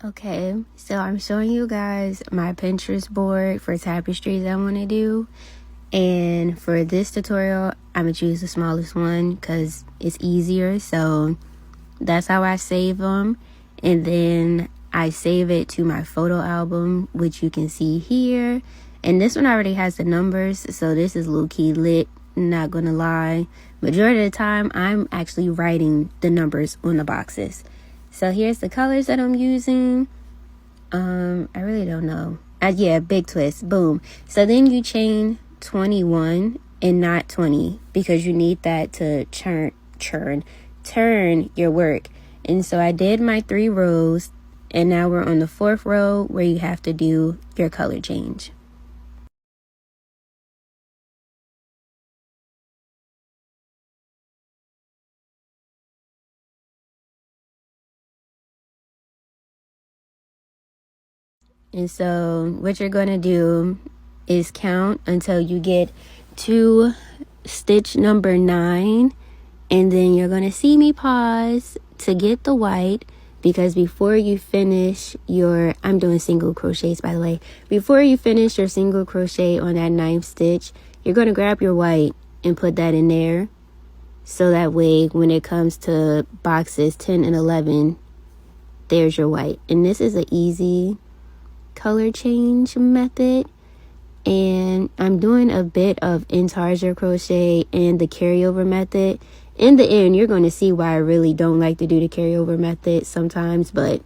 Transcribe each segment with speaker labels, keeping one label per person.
Speaker 1: Okay, so I'm showing you guys my Pinterest board for tapestries I want to do. And for this tutorial, I'm going to choose the smallest one because it's easier. So that's how I save them. And then I save it to my photo album, which you can see here. And this one already has the numbers, so this is low-key lit, not going to lie. Majority of the time, I'm actually writing the numbers on the boxes. So here's the colors that I'm using. I really don't know. Yeah, big twist. Boom. So then you chain 21 and not 20 because you need that to turn your work. And so I did my 3 rows, and now we're on the 4th row where you have to do your color change. And so what you're going to do is count until you get to stitch number 9. And then you're going to see me pause to get the white, because before you finish your, I'm doing single crochets by the way, before you finish your single crochet on that 9th stitch, you're going to grab your white and put that in there. So that way when it comes to boxes 10 and 11, there's your white. And this is an easy color change method. And I'm doing a bit of Intarsia crochet and the carryover method. In the end, you're going to see why I really don't like to do the carryover method sometimes, but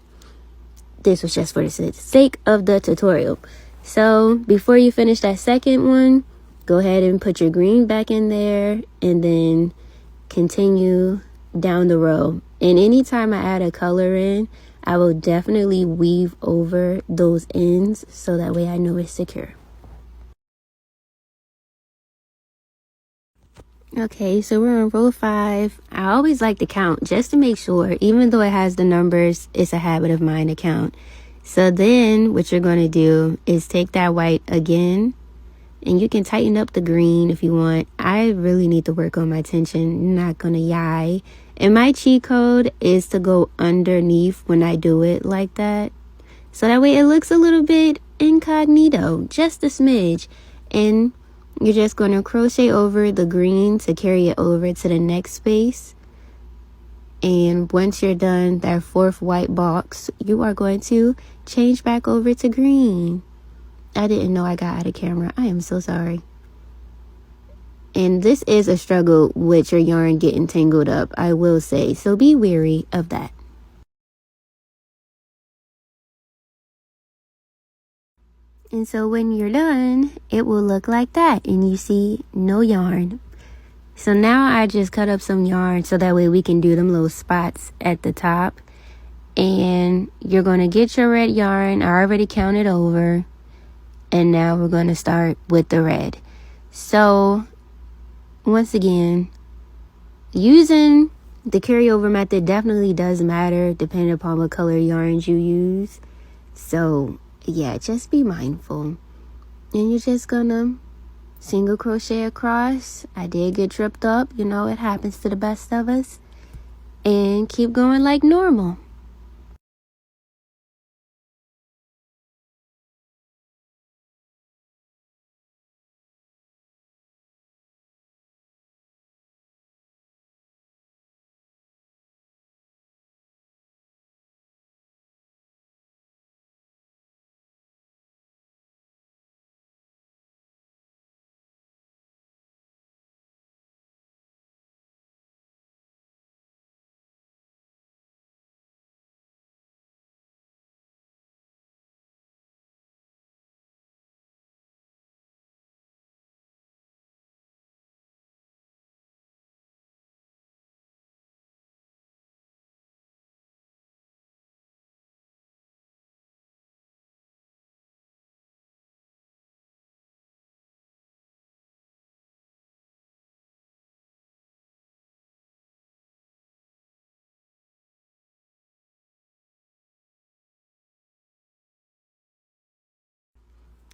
Speaker 1: this was just for the sake of the tutorial. So before you finish that second one, go ahead and put your green back in there and then continue down the row. And anytime I add a color in, I will definitely weave over those ends so that way I know it's secure. Okay, so we're on row 5. I always like to count just to make sure, even though it has the numbers, it's a habit of mine to count. So then what you're going to do is take that white again, and you can tighten up the green if you want. I really need to work on my tension, not gonna lie. And my cheat code is to go underneath when I do it like that. So that way it looks a little bit incognito, just a smidge. And you're just going to crochet over the green to carry it over to the next space. And once you're done that 4th white box, you are going to change back over to green. I didn't know I got out of camera. I am so sorry. And this is a struggle with your yarn getting tangled up, I will say. So be wary of that. And so when you're done, it will look like that. And you see no yarn. So now I just cut up some yarn so that way we can do them little spots at the top. And you're going to get your red yarn. I already counted over. And now we're going to start with the red. So once again, using the carryover method definitely does matter depending upon what color yarns you use. So yeah, just be mindful. And you're just gonna single crochet across. I did get tripped up, you know, it happens to the best of us. And keep going like normal.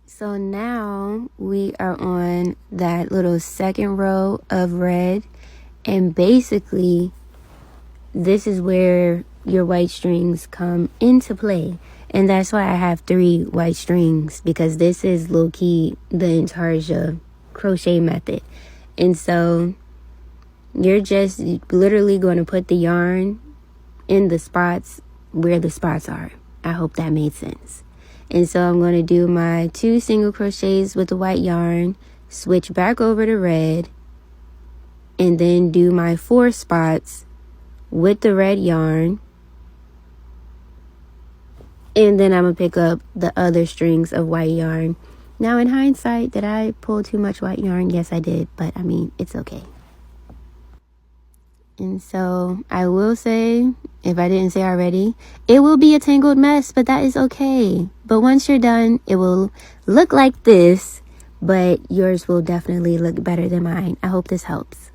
Speaker 1: So now we are on that little 2nd row of red, and basically this is where your white strings come into play. And that's why I have 3 white strings, because this is low-key the Intarsia crochet method. And so you're just literally going to put the yarn in the spots where the spots are. I hope that made sense. And so I'm going to do my 2 single crochets with the white yarn, switch back over to red, and then do my 4 spots with the red yarn. And then I'm going to pick up the other strings of white yarn. Now, in hindsight, did I pull too much white yarn? Yes, I did. But, I mean, it's okay. And so, I will say, if I didn't say already, it will be a tangled mess, but that is okay. But once you're done, it will look like this, but yours will definitely look better than mine. I hope this helps.